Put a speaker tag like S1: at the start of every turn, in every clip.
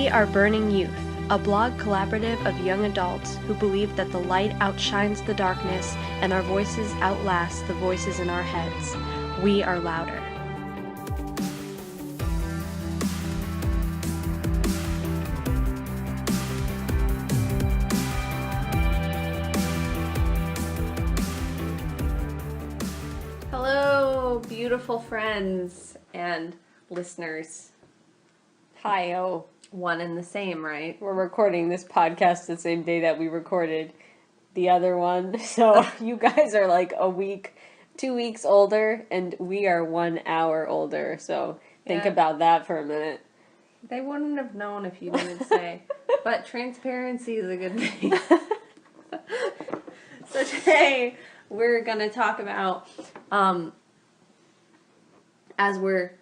S1: We are Burning Youth, a blog collaborative of young adults who believe that the light outshines the darkness and our voices outlast the voices in our heads. We are louder. Hello, beautiful friends and listeners.
S2: Hi-oh.
S1: One and the same, right?
S2: We're recording this podcast the same day that we recorded the other one. So you guys are like 2 weeks older, and we are 1 hour older. So think about that for a minute.
S1: They wouldn't have known if you didn't say. But transparency is a good thing. So today we're going to talk about, as we're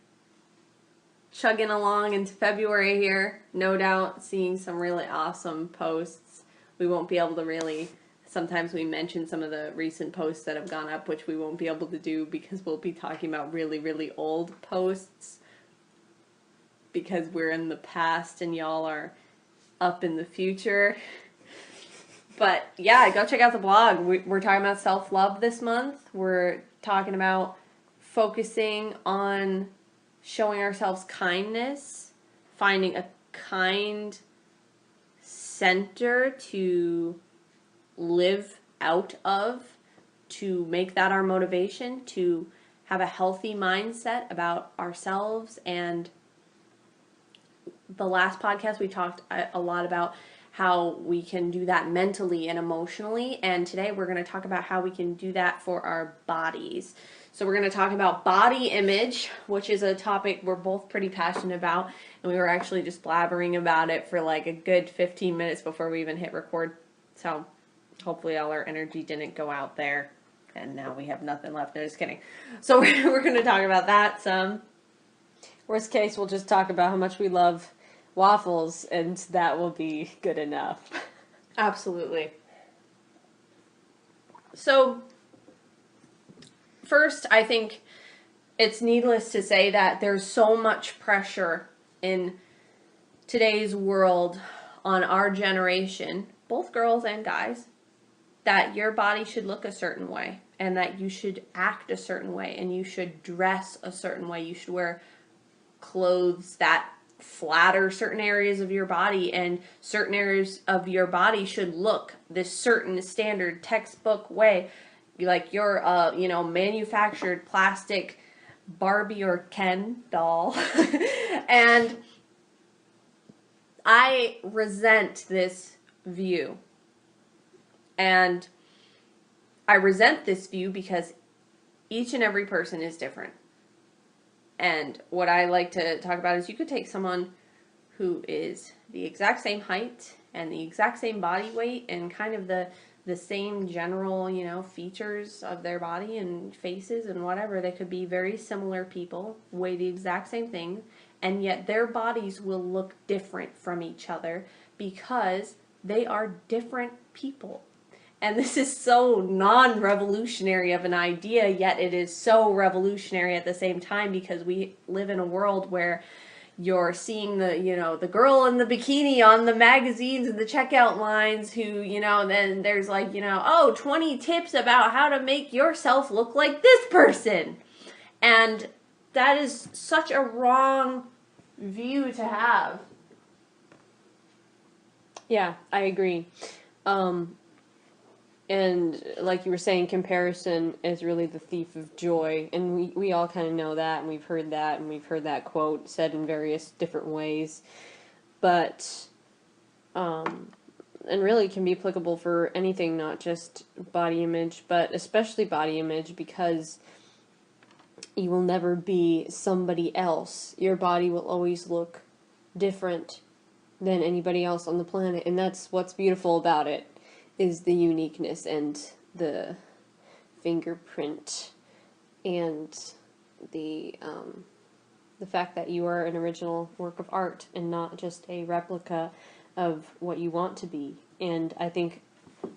S1: chugging along into February here, no doubt seeing some really awesome posts. We won't be able to really, sometimes we mention some of the recent posts that have gone up, which we won't be able to do because we'll be talking about really, really old posts because we're in the past and y'all are up in the future. But yeah, go check out the blog. We're talking about self-love this month. We're talking about focusing on showing ourselves kindness, finding a kind center to live out of, to make that our motivation, to have a healthy mindset about ourselves. And the last podcast we talked a lot about how we can do that mentally and emotionally, and today we're going to talk about how we can do that for our bodies. So we're going to talk about body image, which is a topic we're both pretty passionate about, and we were actually just blabbering about it for like a good 15 minutes before we even hit record. So hopefully all our energy didn't go out there, and now we have nothing left. No, just kidding. So we're going to talk about that some.
S2: Worst case, we'll just talk about how much we love waffles, and that will be good enough.
S1: Absolutely. So first, I think it's needless to say that there's so much pressure in today's world on our generation, both girls and guys, that your body should look a certain way and that you should act a certain way and you should dress a certain way. You should wear clothes that flatter certain areas of your body, and certain areas of your body should look this certain standard textbook way. Like you're manufactured plastic Barbie or Ken doll. And I resent this view. And I resent this view because each and every person is different. And what I like to talk about is you could take someone who is the exact same height and the exact same body weight and kind of the same general, features of their body and faces and whatever. They could be very similar people, weigh the exact same thing, and yet their bodies will look different from each other because they are different people. And this is so non-revolutionary of an idea, yet it is so revolutionary at the same time because we live in a world where you're seeing the girl in the bikini on the magazines and the checkout lines who, then there's 20 tips about how to make yourself look like this person. And that is such a wrong view to have.
S2: Yeah, I agree. And like you were saying, comparison is really the thief of joy. And we all kind of know that, and we've heard that quote said in various different ways. But, and really can be applicable for anything, not just body image, but especially body image, because you will never be somebody else. Your body will always look different than anybody else on the planet. And that's what's beautiful about it. Is the uniqueness and the fingerprint and the fact that you are an original work of art and not just a replica of what you want to be. And I think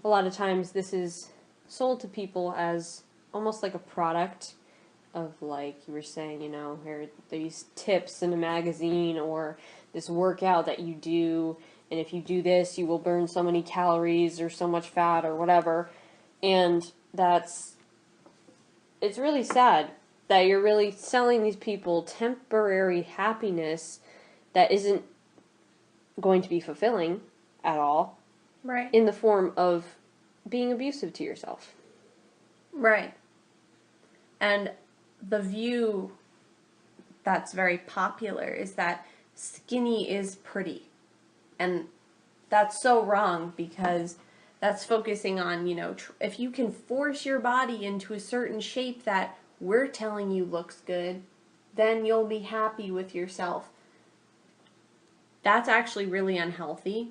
S2: a lot of times this is sold to people as almost like a product of, like you were saying, here these tips in a magazine, or this workout that you do, and if you do this, you will burn so many calories or so much fat or whatever. And it's really sad that you're really selling these people temporary happiness that isn't going to be fulfilling at all.
S1: Right.
S2: In the form of being abusive to yourself.
S1: Right. And the view that's very popular is that skinny is pretty. And that's so wrong, because that's focusing on, if you can force your body into a certain shape that we're telling you looks good, then you'll be happy with yourself. That's actually really unhealthy.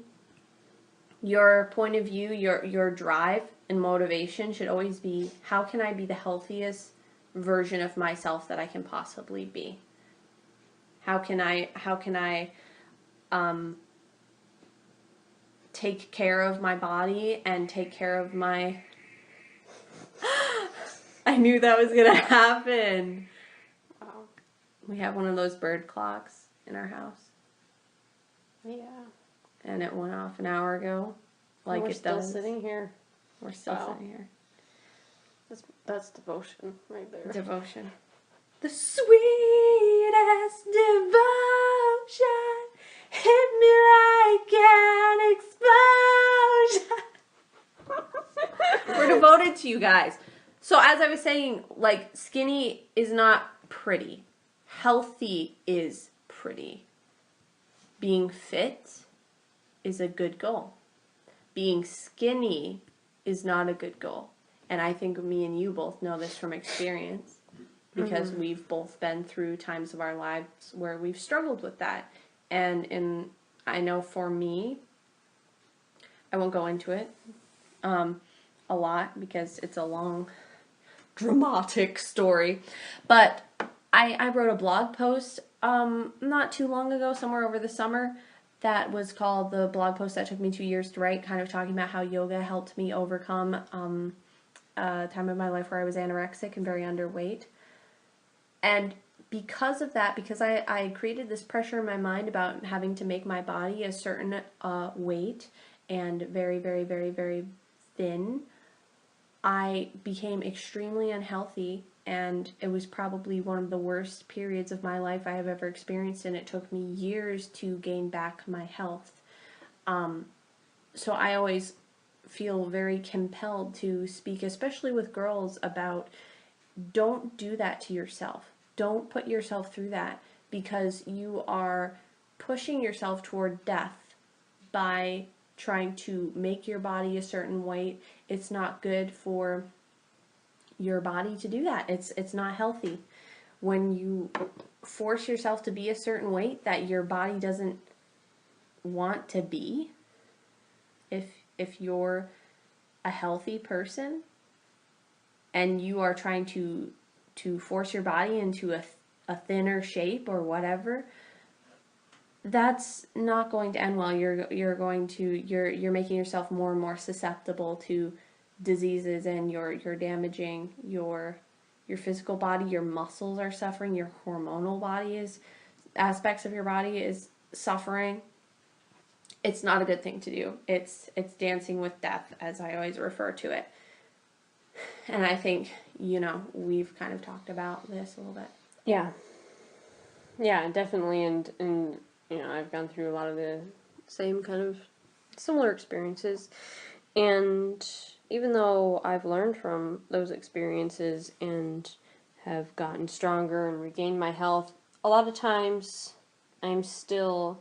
S1: Your point of view, your drive and motivation should always be, how can I be the healthiest version of myself that I can possibly be? How can I take care of my body and take care of my... I knew that was going to happen.
S2: Wow.
S1: We have one of those bird clocks in our house.
S2: Yeah.
S1: And it went off an hour ago. Like
S2: we're
S1: it
S2: still
S1: does.
S2: sitting here.
S1: We're still
S2: Wow.
S1: sitting here.
S2: That's devotion right there.
S1: Devotion. The sweetest devotion hit me like an explosion. We're devoted to you guys. So as I was saying, like, skinny is not pretty. Healthy is pretty. Being fit is a good goal. Being skinny is not a good goal. And I think me and you both know this from experience, because we've both been through times of our lives where we've struggled with that. And I know for me, I won't go into it a lot because it's a long, dramatic story. But I wrote a blog post not too long ago, somewhere over the summer, that was called The Blog Post That Took Me 2 Years to Write, kind of talking about how yoga helped me overcome a time in my life where I was anorexic and very underweight. And because of that, because I created this pressure in my mind about having to make my body a certain weight and very, very, very, very thin, I became extremely unhealthy, and it was probably one of the worst periods of my life I have ever experienced, and it took me years to gain back my health. So I always feel very compelled to speak, especially with girls, about don't do that to yourself. Don't put yourself through that, because you are pushing yourself toward death by trying to make your body a certain weight. It's not good for your body to do that. It's not healthy. When you force yourself to be a certain weight that your body doesn't want to be, if you're a healthy person and you are trying to force your body into a thinner shape or whatever, that's not going to end well. You're making yourself more and more susceptible to diseases, and you're damaging your physical body. Your muscles are suffering. Your hormonal body aspects of your body is suffering. It's not a good thing to do. It's dancing with death, as I always refer to it. And I think, we've kind of talked about this a little bit.
S2: Yeah. Yeah, definitely. And I've gone through a lot of the same kind of similar experiences. And even though I've learned from those experiences and have gotten stronger and regained my health, a lot of times I still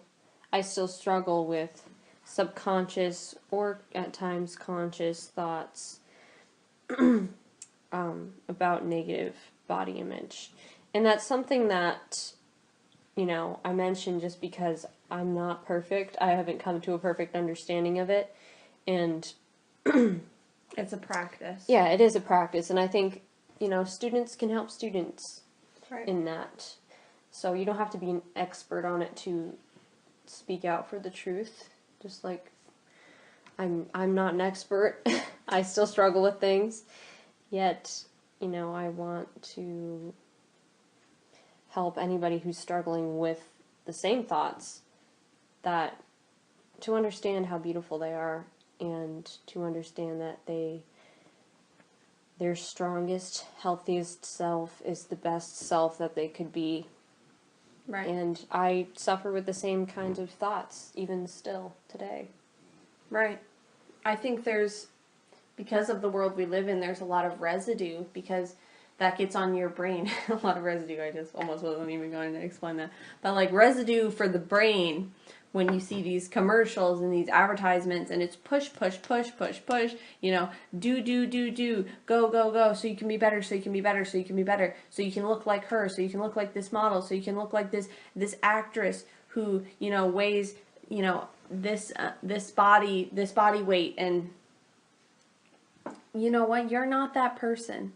S2: struggle with subconscious or at times conscious thoughts about negative body image. And that's something that, I mentioned just because I'm not perfect. I haven't come to a perfect understanding of it. And
S1: it's a practice.
S2: Yeah, it is a practice. And I think, students can help students in that. So you don't have to be an expert on it to speak out for the truth. Just like I'm not an expert. I still struggle with things. Yet, I want to help anybody who's struggling with the same thoughts that to understand how beautiful they are and to understand that their strongest, healthiest self is the best self that they could be.
S1: Right.
S2: And I suffer with the same kinds of thoughts, even still today.
S1: Right. I think because of the world we live in, there's a lot of residue because that gets on your brain. A lot of residue. I just almost wasn't even going to explain that. But like residue for the brain when you see these commercials and these advertisements and it's push, push, push, push, push, do, go, go, go, so you can be better, so you can be better, so you can be better, so you can look like her, so you can look like this model, so you can look like this actress who, weighs, this body weight, and you know what? You're not that person.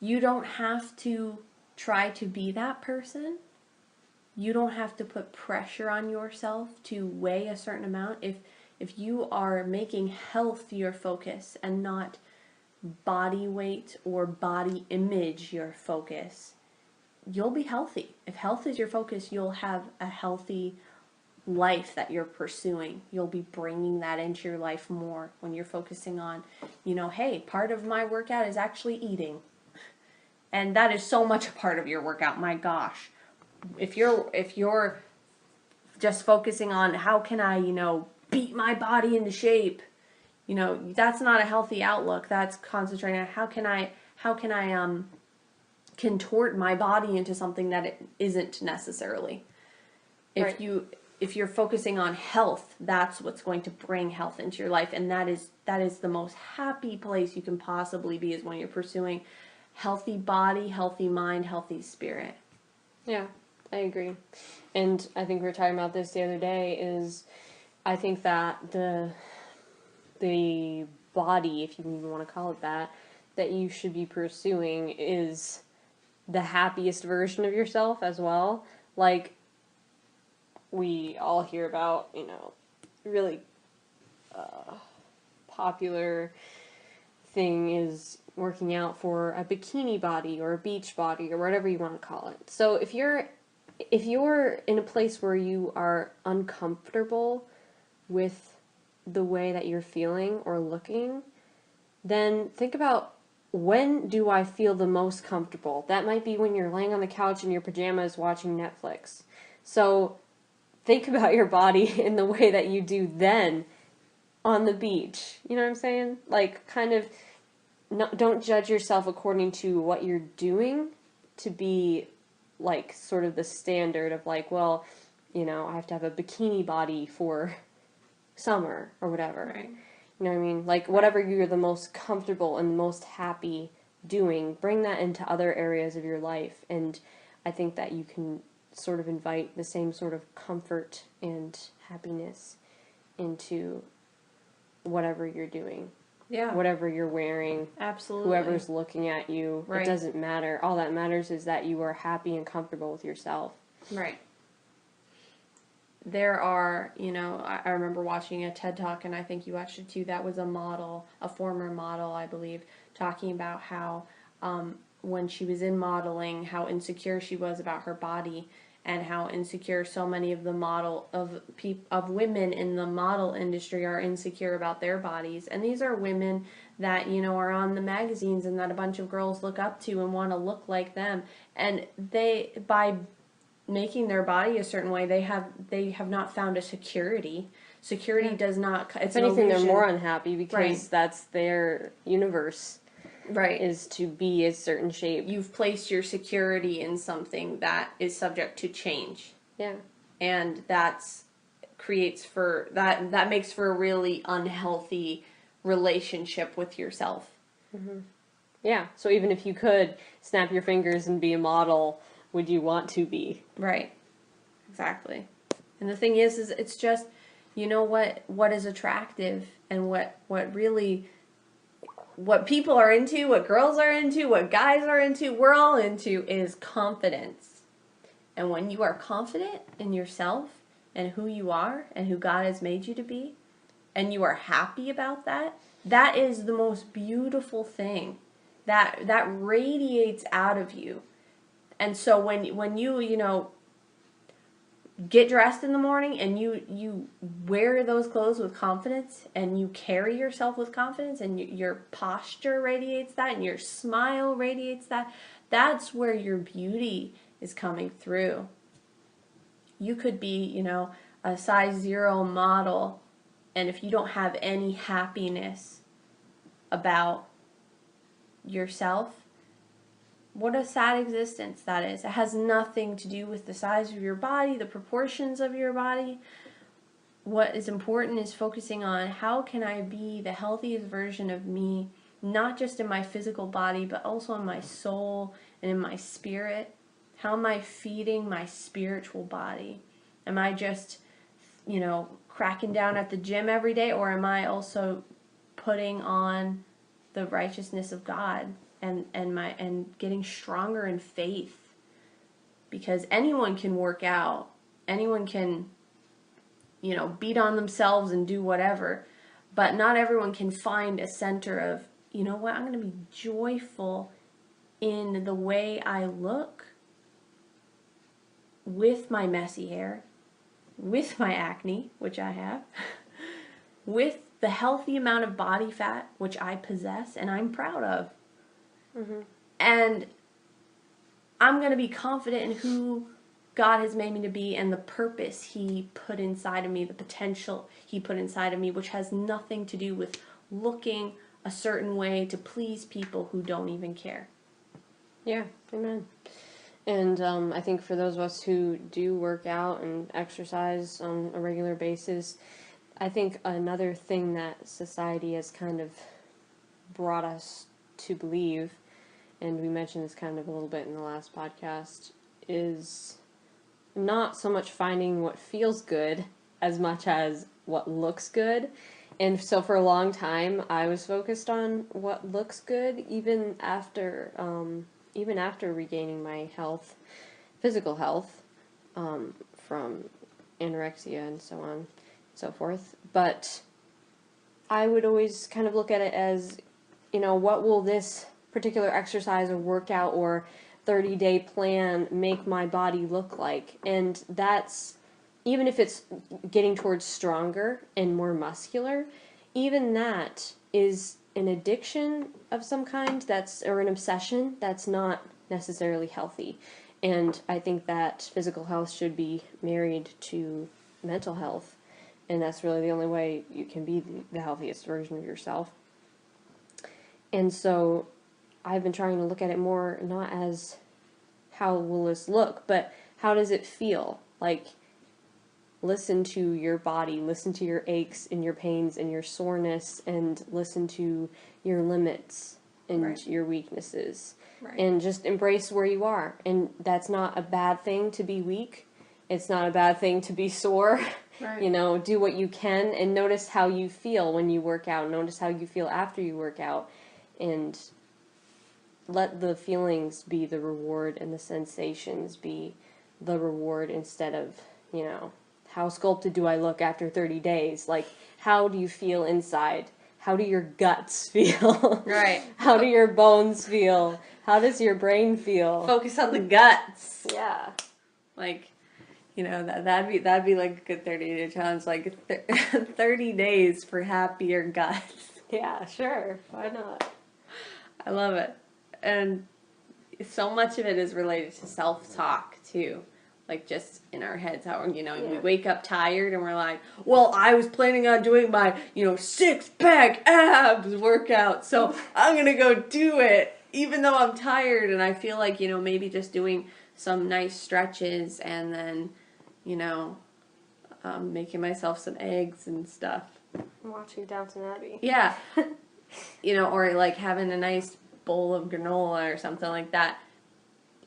S1: You don't have to try to be that person. You don't have to put pressure on yourself to weigh a certain amount. If you are making health your focus and not body weight or body image your focus, you'll be healthy. If health is your focus, you'll have a healthy life that you're pursuing. You'll be bringing that into your life more when you're focusing on, hey, part of my workout is actually eating. And that is so much a part of your workout. My gosh. If you're just focusing on how can I, beat my body into shape, that's not a healthy outlook. That's concentrating on how can I contort my body into something that it isn't necessarily.
S2: Right.
S1: If you're focusing on health, that's what's going to bring health into your life, and that is the most happy place you can possibly be, is when you're pursuing healthy body, healthy mind, healthy spirit.
S2: Yeah, I agree. And I think we were talking about this the other day, is I think that the body, if you even want to call it that you should be pursuing is the happiest version of yourself as well. Like, we all hear about, really popular thing is working out for a bikini body or a beach body or whatever you want to call it. So if you're in a place where you are uncomfortable with the way that you're feeling or looking, then think about, when do I feel the most comfortable? That might be when you're laying on the couch in your pajamas watching Netflix. So think about your body in the way that you do then on the beach. You know what I'm saying? Like, kind of, don't judge yourself according to what you're doing to be like sort of the standard of like, well, I have to have a bikini body for summer or whatever.
S1: Right.
S2: You know what I mean? Like, whatever you're the most comfortable and most happy doing, bring that into other areas of your life. And I think that you can sort of invite the same sort of comfort and happiness into whatever you're doing.
S1: Yeah.
S2: Whatever you're wearing.
S1: Absolutely.
S2: Whoever's looking at you.
S1: Right.
S2: It doesn't matter. All that matters is that you are happy and comfortable with yourself.
S1: Right. There are, I remember watching a TED Talk, and I think you watched it too, that was a former model, I believe, talking about how when she was in modeling, how insecure she was about her body, and how insecure so many of of women in the model industry are insecure about their bodies. And these are women that, are on the magazines and that a bunch of girls look up to and want to look like them. And by making their body a certain way, they have not found a security. Security does not. It's
S2: if anything, they're
S1: illusion.
S2: more unhappy because
S1: Right.
S2: that's their universe.
S1: Right.
S2: Is to be a certain shape.
S1: You've placed your security in something that is subject to change.
S2: Yeah.
S1: And that makes for a really unhealthy relationship with yourself.
S2: Mm-hmm. Yeah. So even if you could snap your fingers and be a model, would you want to be?
S1: Right. Exactly. And the thing is it's just, what is attractive and what people are into, what girls are into, what guys are into, we're all into, is confidence. And when you are confident in yourself and who you are and who God has made you to be, and you are happy about that, that is the most beautiful thing. That radiates out of you. And so when you, get dressed in the morning and you wear those clothes with confidence and you carry yourself with confidence and your posture radiates that and your smile radiates that, that's where your beauty is coming through. You could be, a size 0 model, and if you don't have any happiness about yourself, what a sad existence that is. It has nothing to do with the size of your body, the proportions of your body. What is important is focusing on how can I be the healthiest version of me, not just in my physical body, but also in my soul and in my spirit. How am I feeding my spiritual body? Am I just, cracking down at the gym every day, or am I also putting on the righteousness of God and getting stronger in faith? Because anyone can work out, anyone can, beat on themselves and do whatever, but not everyone can find a center of, I'm going to be joyful in the way I look, with my messy hair, with my acne, which I have, with the healthy amount of body fat, which I possess and I'm proud of.
S2: Mm-hmm.
S1: And I'm going to be confident in who God has made me to be and the purpose He put inside of me, the potential He put inside of me, which has nothing to do with looking a certain way to please people who don't even care.
S2: Yeah, amen. And I think for those of us who do work out and exercise on a regular basis, I think another thing that society has kind of brought us to believe, and we mentioned this kind of a little bit in the last podcast, is not so much finding what feels good as much as what looks good. And so for a long time, I was focused on what looks good, even after regaining my health, physical health, from anorexia and so on and so forth. But I would always kind of look at it as, what will this particular exercise or workout or 30-day plan make my body look like? And that's, even if it's getting towards stronger and more muscular, even that is an addiction of some kind, or an obsession that's not necessarily healthy. And I think that physical health should be married to mental health, and that's really the only way you can be the healthiest version of yourself. And so I've been trying to look at it more not as how will this look, but how does it feel? Like, listen to your body, listen to your aches and your pains and your soreness, and listen to your limits and
S1: Right.
S2: your weaknesses.
S1: Right.
S2: And just embrace where you are. And that's not a bad thing to be weak. It's not a bad thing to be sore.
S1: Right.
S2: Do what you can and notice how you feel when you work out. Notice how you feel after you work out. And let the feelings be the reward and the sensations be the reward instead of, how sculpted do I look after 30 days? Like, how do you feel inside? How do your guts feel?
S1: Right.
S2: How do your bones feel? How does your brain feel?
S1: Focus on the guts.
S2: Yeah.
S1: Like, that'd be like a good 30-day challenge. Like 30 days for happier guts.
S2: Yeah, sure. Why not?
S1: I love it. And so much of it is related to self-talk too. Like, just in our heads, how, we wake up tired and we're like, well, I was planning on doing my, 6-pack abs workout, so I'm going to go do it, even though I'm tired. And I feel like, maybe just doing some nice stretches and then, making myself some eggs and stuff.
S2: I'm watching Downton Abbey.
S1: Yeah. Or like having a nice bowl of granola or something like that.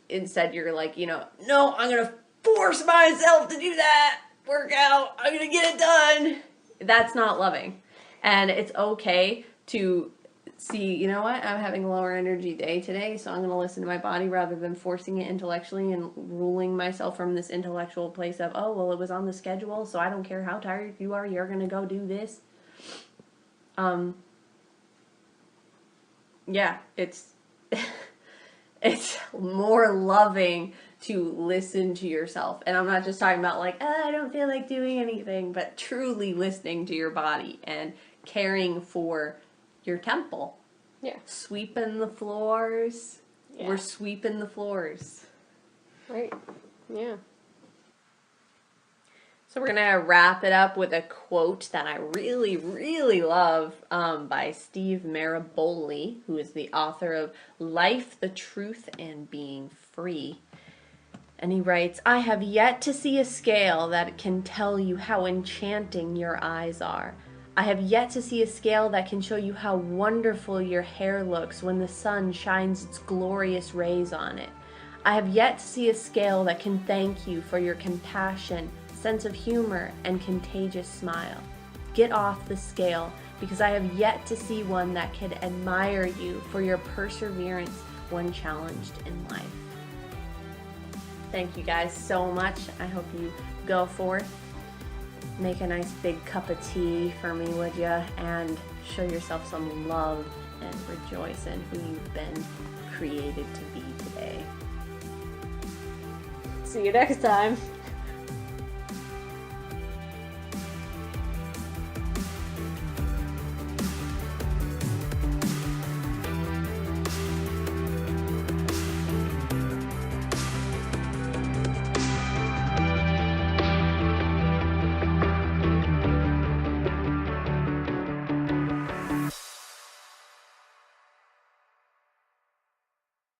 S1: Instead, you're like, no, I'm going to force myself to do that workout. I'm going to get it done. That's not loving. And it's okay to see, you know what, I'm having a lower energy day today, so I'm going to listen to my body rather than forcing it intellectually and ruling myself from this intellectual place of, oh, well, it was on the schedule, so I don't care how tired you are, you're going to go do this. Yeah, it's more loving to listen to yourself. And I'm not just talking about like, oh, I don't feel like doing anything, but truly listening to your body and caring for your temple.
S2: Yeah.
S1: Sweeping the floors.
S2: Yeah.
S1: We're sweeping the floors.
S2: Right. Yeah.
S1: So we're going to wrap it up with a quote that I really, really love by Steve Maraboli, who is the author of Life, the Truth, and Being Free. And he writes, I have yet to see a scale that can tell you how enchanting your eyes are. I have yet to see a scale that can show you how wonderful your hair looks when the sun shines its glorious rays on it. I have yet to see a scale that can thank you for your compassion, sense of humor, and contagious smile. Get off the scale, because I have yet to see one that can admire you for your perseverance when challenged in life. Thank you guys so much. I hope you go forth, make a nice big cup of tea for me, would ya? And show yourself some love and rejoice in who you've been created to be today.
S2: See you next time.